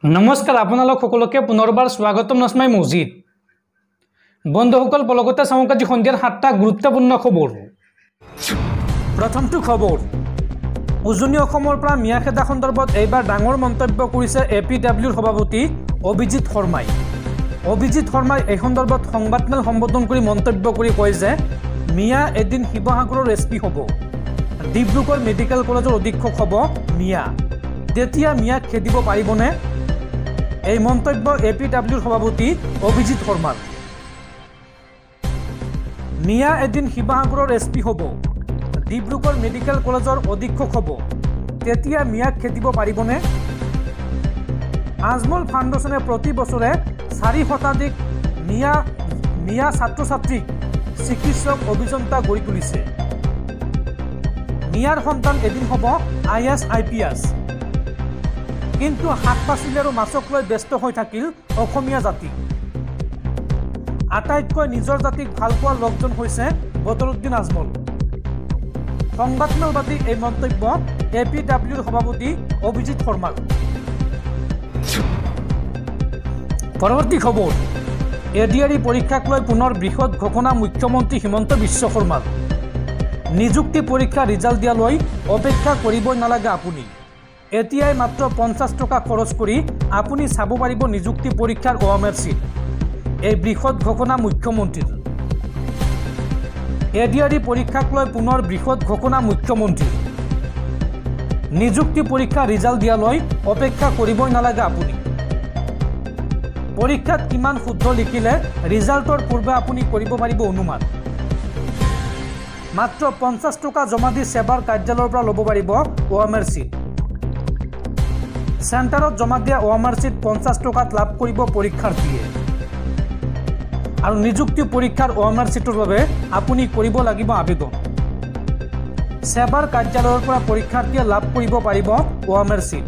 নমস্কাৰ আপোনালোক সকলোকে পুনৰবাৰ স্বাগতম নস্মাই মছজিদ বন্ধুসকল বলগতে সামকাজি সন্ধিয়াৰ 7টা গুৰুত্বপূৰ্ণ খবৰ প্ৰথমটো খবৰ উজনি অসমৰ পৰা মিয়াখেদা সন্দৰ্ভত এইবাৰ ডাঙৰ মন্তব্য কৰিছে এপিডব্লিউৰ সভাপতি অভিজিৎ শৰ্মাই এই সন্দৰ্ভত সংবাদমেল সম্বোধন কৰি মন্তব্য কৰি কয় যে মিয়া এদিন শিৱসাগৰৰ এছপি হ'ব ডিব্ৰুগড় মেডিকেল কলেজৰ অধীক্ষক হ'ব মিয়া তেতিয়া মিয়াক খেদিব পাৰিবনে এই মন্তব্য এপিডব্লিউৰ সভাপতি অভিজিৎ শৰ্মাৰ মিয়া এদিন শিৱসাগৰৰ এছপি হ'ব ডিব্ৰুগড় মেডিকেল কলেজৰ অধীক্ষক হ'ব তেতিয়া মিয়াক খেদিব পাৰিবনে আজমল ফাউণ্ডেশ্যনে প্ৰতি বছৰে 4 শতাধিক মিয়া ছাত্ৰ ছাত্ৰীক চিকিৎসক অভিযন্তা গঢ়ি তুলিছে মিয়াৰ সন্তান এদিন হ'ব IAS IPS কিন্তু শাক পাচলি আৰু মাছক লৈ ব্যস্ত হৈ থাকিল অসমীয়া জাতি আটাইতকৈ নিজৰ জাতিক ভাল পোৱা লোকজন হৈছে বদৰুদ্দিন আজমল সংবাদমেলবাদী এই মন্তব্য এপিডব্লিউৰ সভাপতি অভিজিৎ শৰ্মাৰ পৰৱৰ্তী খবৰ এডিআৰই পৰীক্ষাক লৈ পুনৰ বৃহৎ ঘোষণা মুখ্যমন্ত্ৰী হিমন্ত বিশ্ব শৰ্মাৰ নিযুক্তি পৰীক্ষা ৰিজাল্ট দিয়ালৈ অপেক্ষা কৰিবই নালাগে আপুনি এতিয়াই মাত্ৰ 50 টকা খৰচ কৰি আপুনি চাব পাৰিব নিযুক্তি পৰীক্ষাৰ OMR চিট এই বৃহৎ ঘোষণা মুখ্যমন্ত্ৰীৰ এডিআৰই পৰীক্ষাক লৈ পুনৰ বৃহৎ ঘোষণা মুখ্যমন্ত্ৰীৰ নিযুক্তি পৰীক্ষা ৰিজাল্ট দিয়ালৈ অপেক্ষা কৰিবই নালাগে আপুনি পৰীক্ষাত কিমান শুদ্ধ লিখিলে ৰিজাল্টৰ পূৰ্বে আপুনি কৰিব পাৰিব অনুমান মাত্ৰ 50 টকা জমা দি সেৱাৰ কাৰ্যালয়ৰ পৰা ল'ব পাৰিব OMR চিট চেণ্টাৰত জমা দিয়া OMR চিট 50 টকাত লাভ কৰিব পৰীক্ষাৰ্থীয়ে আৰু নিযুক্তি পৰীক্ষাৰ OMR চিটৰ বাবে আপুনি কৰিব লাগিব আবেদন সেৱাৰ কাৰ্যালয়ৰ পৰা পৰীক্ষাৰ্থীয়ে লাভ কৰিব পাৰিব OMR চিট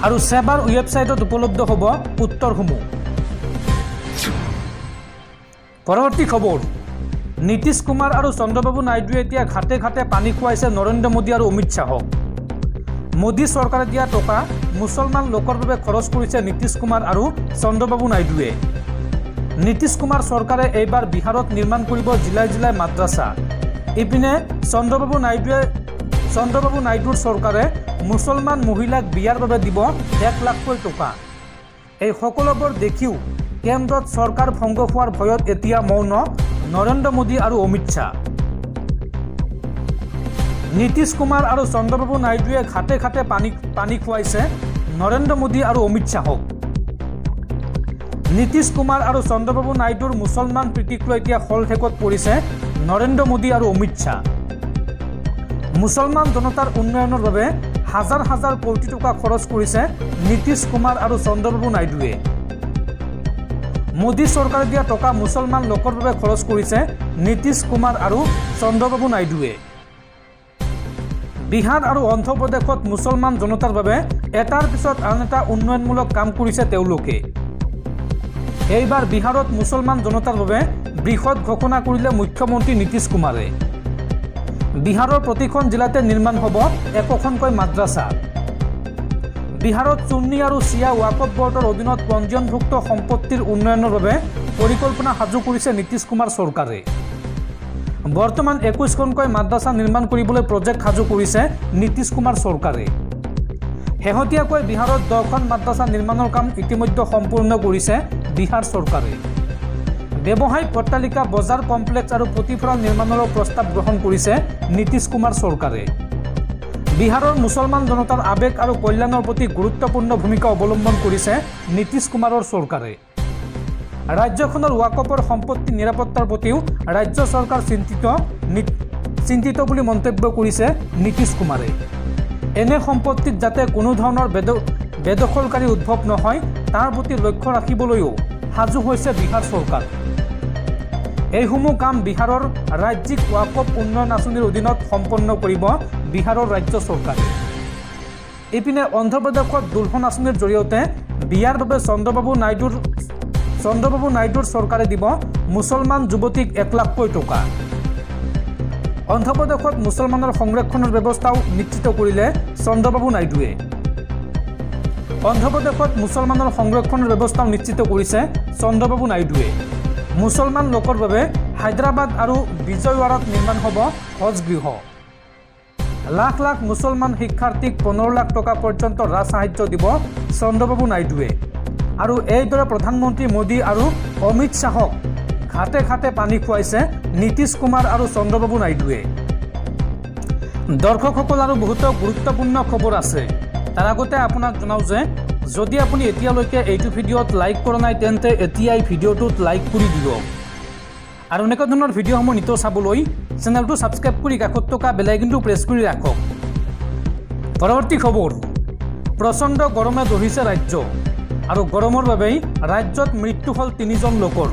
আৰু সেৱাৰ ৱেবছাইটত উপলব্ধ হ'ব উত্তৰসমূহ পৰৱৰ্তী খবৰ নীতিশ কুমাৰ আৰু চন্দ্ৰবাবু নাইডুৱে এতিয়া ঘাটে ঘাটে পানী খুৱাইছে নৰেন্দ্ৰ মোদী আৰু অমিত শাহক মোদী চৰকাৰে দিয়া টকা মুছলমান লোকৰ বাবে খৰচ কৰিছে নীতিশ কুমাৰ আৰু চন্দ্ৰবাবু নাইডুৱে নীতিশ কুমাৰ চৰকাৰে এইবাৰ বিহাৰত নিৰ্মাণ কৰিব জিলাই জিলাই মাদ্ৰাছা ইপিনে চন্দ্ৰবাবু নাইডুৰ চৰকাৰে মুছলমান মহিলাক বিয়াৰ বাবে দিব 1 লাখ টকা এই সকলোবোৰ দেখিও কেন্দ্ৰত চৰকাৰ ভংগ হোৱাৰ ভয়ত এতিয়া মৌন নৰেন্দ্ৰ মোদী আৰু অমিত শাহ নীতিশ কুমাৰ আৰু চন্দ্ৰবাবু নাইডুৱে ঘাটে ঘাটে পানী খুৱাইছে নৰেন্দ্ৰ মোদী আৰু অমিত শাহক নীতিশ কুমাৰ আৰু চন্দ্ৰবাবু নাইডুৰ মুছলমান প্ৰীতিক লৈ এতিয়া হলঠেকত পৰিছে নৰেন্দ্ৰ মোদী আৰু অমিত শাহ মুছলমান জনতাৰ উন্নয়নৰ বাবে হাজাৰ হাজাৰ কোটি টকা খৰচ কৰিছে নীতিশ কুমাৰ আৰু চন্দ্ৰবাবু নাইডুৱে মোদী চৰকাৰে দিয়া টকা মুছলমান লোকৰ বাবে খৰচ কৰিছে নীতিশ কুমাৰ আৰু চন্দ্ৰবাবু নাইডুৱে বিহাৰ আৰু অন্ধ্ৰ প্ৰদেশত মুছলমান জনতাৰ বাবে এটাৰ পিছত আন এটা উন্নয়নমূলক কাম কৰিছে তেওঁলোকে এইবাৰ বিহাৰত মুছলমান জনতাৰ বাবে বৃহৎ ঘোষণা কৰিলে মুখ্যমন্ত্ৰী নীতিশ কুমাৰে বিহাৰৰ প্ৰতিখন জিলাতে নিৰ্মাণ হ'ব একোখনকৈ মাদ্ৰাছা বিহাৰত সুন্নী আৰু শিয়া ৱাকফ বৰ্ডৰ অধীনত পঞ্জীয়নভুক্ত সম্পত্তিৰ উন্নয়নৰ বাবে পৰিকল্পনা সাজু কৰিছে নীতিশ কুমাৰ চৰকাৰে বৰ্তমান 21খনকৈ মাদ্ৰাছা নিৰ্মাণ কৰিবলৈ প্ৰজেক্ট সাজু কৰিছে নীতিশ কুমাৰ চৰকাৰে শেহতীয়াকৈ বিহাৰত 10খন মাদ্ৰাছা নিৰ্মাণৰ কাম ইতিমধ্যে সম্পূৰ্ণ কৰিছে বিহাৰ চৰকাৰে ব্যৱসায়িক অট্টালিকা বজাৰ কমপ্লেক্স আৰু প্ৰতিফলন নিৰ্মাণৰ প্ৰস্তাৱ গ্ৰহণ কৰিছে নীতিশ কুমাৰ চৰকাৰে বিহাৰৰ মুছলমান জনতাৰ আবেগ আৰু কল্যাণৰ প্ৰতি গুৰুত্বপূৰ্ণ ভূমিকা অৱলম্বন কৰিছে নীতিশ কুমাৰৰ চৰকাৰে ৰাজ্যখনৰ ৱাকফৰ সম্পত্তি নিৰাপত্তাৰ প্ৰতিও ৰাজ্য চৰকাৰ চিন্তিত বুলি মন্তব্য কৰিছে নীতিশ কুমাৰে এনে সম্পত্তিত যাতে কোনো ধৰণৰ বেদখলকাৰী উদ্ভৱ নহয় তাৰ প্ৰতি লক্ষ্য ৰাখিবলৈও সাজু হৈছে বিহাৰ চৰকাৰ এইসমূহ কাম বিহাৰৰ ৰাজ্যিক ৱাকফ উন্নয়ন আঁচনিৰ অধীনত সম্পন্ন কৰিব বিহাৰৰ ৰাজ্য চৰকাৰে ইপিনে অন্ধ্ৰপ্ৰদেশত দুলহন আঁচনিৰ জৰিয়তে বিয়াৰ বাবে চন্দ্ৰবাবু নাইডুৰ চৰকাৰে দিব মুছলমান যুৱতীক 1 লাখ টকা অন্ধ্ৰপ্ৰদেশত মুছলমানৰ সংৰক্ষণৰ ব্যৱস্থাও নিশ্চিত কৰিলে চন্দ্ৰবাবু নাইডুৱে অন্ধ্ৰপ্ৰদেশত মুছলমানৰ সংৰক্ষণৰ ব্যৱস্থা নিশ্চিত কৰিছে চন্দ্ৰবাবু নাইডুৱে। মুছলমান লোকৰ বাবে হায়দৰাবাদ আৰু বিজয়ৱাড়াত নিৰ্মাণ হ'ব হজ গৃহ। লাখ লাখ মুছলমান শিক্ষাৰ্থীক 15 লাখ টকা পৰ্যন্ত ৰাজ সাহায্য দিব চন্দ্ৰবাবু নাইডুৱে। আৰু এইদৰে প্ৰধানমন্ত্ৰী মোদী আৰু অমিত শ্বাহক ঘাটে ঘাটে পানী খুৱাইছে নীতিশ কুমাৰ আৰু চন্দ্ৰবাবু নাইডুৱে। দৰ্শকসকল আৰু বহুতো গুৰুত্বপূৰ্ণ খবৰ আছে। তাৰ আগতে আপোনাক জনাওঁ যে যদি আপুনি এতিয়ালৈকে এইটো ভিডিঅ'ত লাইক কৰা নাই তেন্তে এতিয়াই ভিডিঅ'টোত লাইক কৰি দিয়ক। আৰু এনেকুৱা ধৰণৰ ভিডিঅ'সমূহ নিতৌ চাবলৈ চেনেলটো ছাবস্ক্ৰাইব কৰি কাষত থকা বেল আইকনটো প্ৰেছ কৰি ৰাখক। পৰৱৰ্তী খবৰ, প্ৰচণ্ড গৰমে দহিছে ৰাজ্য আৰু গৰমৰ বাবেই ৰাজ্যত মৃত্যু হ'ল 3জন লোকৰ।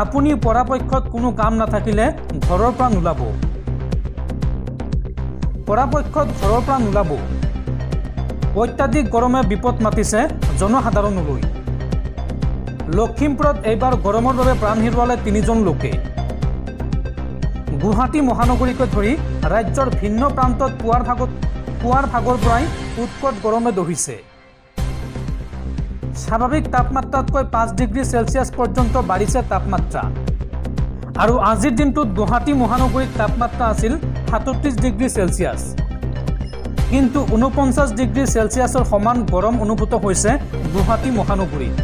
আপুনি পৰাপক্ষত কোনো কাম নাথাকিলে ঘৰৰ পৰা নোলাব। পৰাপক্ষত ঘৰৰ পৰা নোলাব। অত্যাধিক গৰমে বিপদ মাতিছে জনসাধাৰণলৈ। লখিমপুৰত এইবাৰ গৰমৰ বাবে প্ৰাণ হেৰুৱালে 3জন লোকে। গুৱাহাটী মহানগৰীকে ধৰি ৰাজ্যৰ ভিন্ন প্ৰান্তত পুৱাৰ ভাগৰ পৰাই উৎকট গৰমে দহিছে। স্বাভাৱিক তাপমাত্ৰাতকৈ 5 ডিগ্ৰী চেলছিয়াছ পৰ্যন্ত বাঢ়িছে তাপমাত্ৰা। আৰু আজিৰ দিনটোত গুৱাহাটী মহানগৰীত তাপমাত্ৰা আছিল 37 ডিগ্ৰী চেলছিয়াছ। কিন্তু 49 ডিগ্ৰী চেলছিয়াছৰ সমান গৰম অনুভূত হৈছে গুৱাহাটী মহানগৰীত।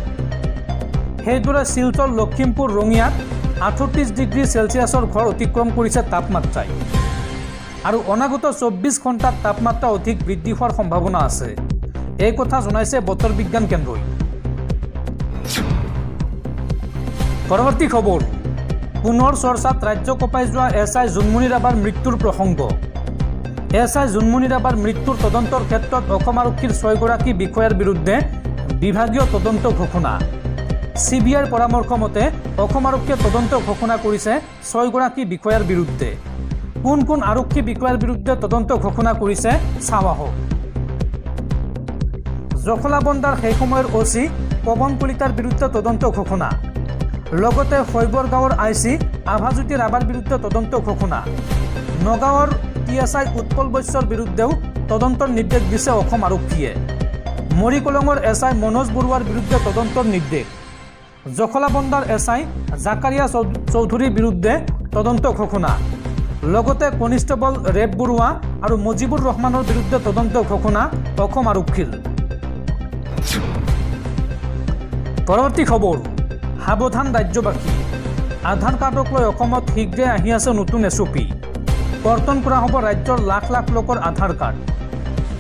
সেইদৰে শিলচৰ, লখিমপুৰ, ৰঙিয়াত 38 ডিগ্ৰী চেলছিয়াছৰ ঘৰ অতিক্ৰম কৰিছে তাপমাত্ৰাই। আৰু অনাগত 24 ঘণ্টাত তাপমাত্ৰা অধিক বৃদ্ধি হোৱাৰ সম্ভাৱনা আছে। এই কথা জনাইছে বতৰ বিজ্ঞান কেন্দ্ৰই। পৰৱৰ্তী খবৰ, পুনৰ চৰ্চাত ৰাজ্য কঁপাই যোৱা SI জোনমণি ৰাভাৰ মৃত্যুৰ প্ৰসংগ। SI জোনমণি ৰাভাৰ মৃত্যুৰ তদন্তৰ ক্ষেত্ৰত অসম আৰক্ষীৰ 6 গৰাকী বিষয়াৰ বিৰুদ্ধে বিভাগীয় তদন্ত ঘোষণা। CBIৰ পৰামৰ্শ মতে অসম আৰক্ষীয়ে তদন্ত ঘোষণা কৰিছে 6 গৰাকী বিষয়াৰ বিৰুদ্ধে। কোন কোন আৰক্ষী বিষয়াৰ বিৰুদ্ধে তদন্ত ঘোষণা কৰিছে চাওঁ আহক। জখলাবন্ধাৰ সেই সময়ৰ OC পৱন কলিতাৰ বিৰুদ্ধে তদন্ত ঘোষণা। লগতে শৈবৰ গাঁৱৰ IC আভাজ্যোতি ৰাভাৰ বিৰুদ্ধে তদন্ত ঘোষণা। নগাঁৱৰ PSI উৎপল বৈশ্যৰ বিৰুদ্ধেও তদন্তৰ নিৰ্দেশ দিছে অসম আৰক্ষীয়ে। মৰিকলঙৰ SI মনোজ বৰুৱাৰ বিৰুদ্ধে তদন্তৰ নিৰ্দেশ। জখলাবন্ধাৰ SI জাকাৰিয়া চৌধুৰীৰ বিৰুদ্ধে তদন্ত ঘোষণা। লগতে কনিষ্টেবল ৰেব বৰুৱা আৰু মুজিবুৰ ৰহমানৰ বিৰুদ্ধে তদন্ত ঘোষণা অসম আৰক্ষীৰ। পৰৱৰ্তী খবৰ, সাৱধান ৰাজ্যবাসী। আধাৰ কাৰ্ডক লৈ অসমত শীঘ্ৰে আহি আছে নতুন SOP। কৰ্তন কৰা হ'ব ৰাজ্যৰ লাখ লাখ লোকৰ আধাৰ কাৰ্ড।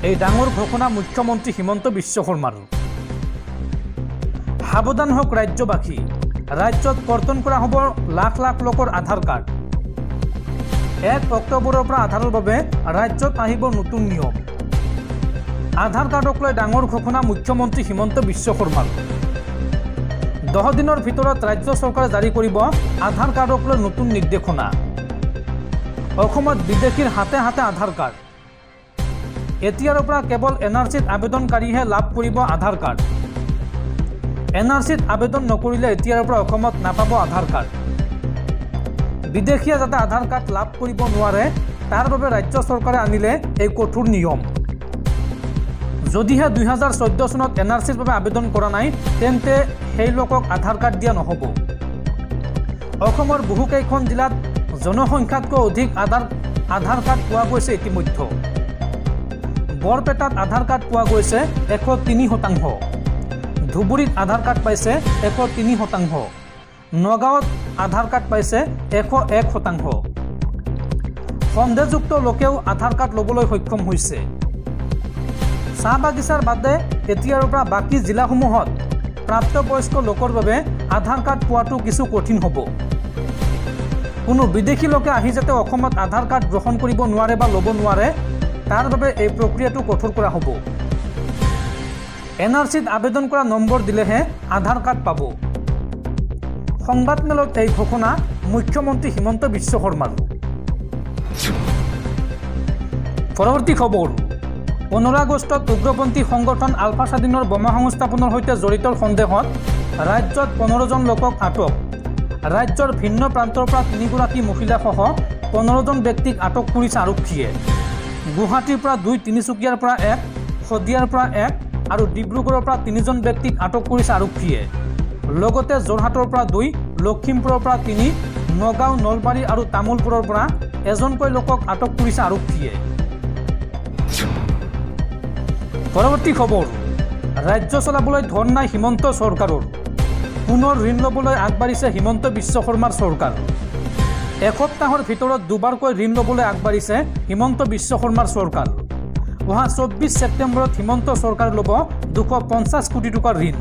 এই ডাঙৰ ঘোষণা মুখ্যমন্ত্ৰী হিমন্ত বিশ্ব শৰ্মাৰ। সাৱধান হওক ৰাজ্যবাসী, ৰাজ্যত কৰ্তন কৰা হ'ব লাখ লাখ লোকৰ আধাৰ কাৰ্ড। 1 অক্টোবৰৰ পৰা আধাৰৰ বাবে ৰাজ্যত আহিব নতুন নিয়ম। আধাৰ কাৰ্ডক লৈ ডাঙৰ ঘোষণা মুখ্যমন্ত্ৰী হিমন্ত বিশ্ব শৰ্মাৰ। 10 দিনৰ ভিতৰত ৰাজ্য চৰকাৰে জাৰি কৰিব আধাৰ কাৰ্ডক লৈ নতুন নিৰ্দেশনা। অসমত বিদেশীৰ হাতে হাতে আধাৰ কাৰ্ড। এতিয়াৰ পৰা কেৱল NRCত আবেদনকাৰীহে লাভ কৰিব আধাৰ কাৰ্ড। NRCত আবেদন নকৰিলে এতিয়াৰ পৰা অসমত নাপাব আধাৰ কাৰ্ড। বিদেশীয়ে যাতে আধাৰ কাৰ্ড লাভ কৰিব নোৱাৰে তাৰ বাবে ৰাজ্য চৰকাৰে আনিলে এই কঠোৰ নিয়ম। যদিহে 2014 চনত NRCৰ বাবে আবেদন কৰা নাই তেন্তে সেই লোকক আধাৰ কাৰ্ড দিয়া নহ'ব। অসমৰ বহুকেইখন জিলাত জনসংখ্যাতকৈ অধিক আধাৰ কাৰ্ড পোৱা গৈছে ইতিমধ্যে। বৰপেটাত আধাৰ কাৰ্ড পোৱা গৈছে 103%। ধুবুৰীত আধাৰ কাৰ্ড পাইছে 103%। নগাঁৱত আধাৰ কাৰ্ড পাইছে 101%। সন্দেহযুক্ত লোকেও আধাৰ কাৰ্ড ল'বলৈ সক্ষম হৈছে। চাহ বাগিচাৰ বাদে এতিয়াৰ পৰা বাকী জিলাসমূহত প্ৰাপ্তবয়স্ক লোকৰ বাবে আধাৰ কাৰ্ড পোৱাটো কিছু কঠিন হ'ব। কোনো বিদেশী লোকে আহি যাতে অসমত আধাৰ কাৰ্ড গ্ৰহণ কৰিব নোৱাৰে বা ল'ব নোৱাৰে তাৰ বাবে এই প্ৰক্ৰিয়াটো কঠোৰ কৰা হ'ব। NRCত আবেদন কৰা নম্বৰ দিলেহে আধাৰ কাৰ্ড পাব। সংবাদমেলত এই ঘোষণা মুখ্যমন্ত্ৰী হিমন্ত বিশ্ব শৰ্মাৰ। পৰৱৰ্তী খবৰ, 15 আগষ্টত উগ্ৰপন্থী সংগঠন আলফা স্বাধীনৰ বোমা সংস্থাপনৰ সৈতে জড়িত সন্দেহত ৰাজ্যত 15 জন লোকক আটক। ৰাজ্যৰ ভিন্ন প্ৰান্তৰ পৰা 3 গৰাকী মহিলাসহ 15 জন ব্যক্তিক আটক কৰিছে আৰক্ষীয়ে। গুৱাহাটীৰ পৰা 2, তিনিচুকীয়াৰ পৰা 1, শদিয়াৰ পৰা 1, আৰু ডিব্ৰুগড়ৰ পৰা 3জন ব্যক্তিক আটক কৰিছে আৰক্ষীয়ে। লগতে যোৰহাটৰ পৰা 2, লখিমপুৰৰ পৰা 3, নগাঁও, নলবাৰী আৰু তামুলপুৰৰ পৰা এজনকৈ লোকক আটক কৰিছে আৰক্ষীয়ে। পৰৱৰ্তী খবৰ, ৰাজ্য চলাবলৈ ধন নাই হিমন্ত চৰকাৰৰ। পুনৰ ঋণ ল'বলৈ আগবাঢ়িছে হিমন্ত বিশ্ব শৰ্মাৰ চৰকাৰ। এসপ্তাহৰ ভিতৰত দুবাৰকৈ ঋণ ল'বলৈ আগবাঢ়িছে হিমন্ত বিশ্ব শৰ্মাৰ চৰকাৰ। অহা 24 ছেপ্টেম্বৰত হিমন্ত চৰকাৰ ল'ব 250 কোটি টকাৰ ঋণ।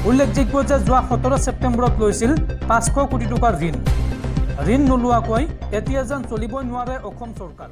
উল্লেখযোগ্য যে যোৱা 17 ছেপ্টেম্বৰত লৈছিল 500 কোটি টকাৰ ঋণ। ঋণ নোলোৱাকৈ এতিয়া যেন চলিবই নোৱাৰে অসম চৰকাৰ।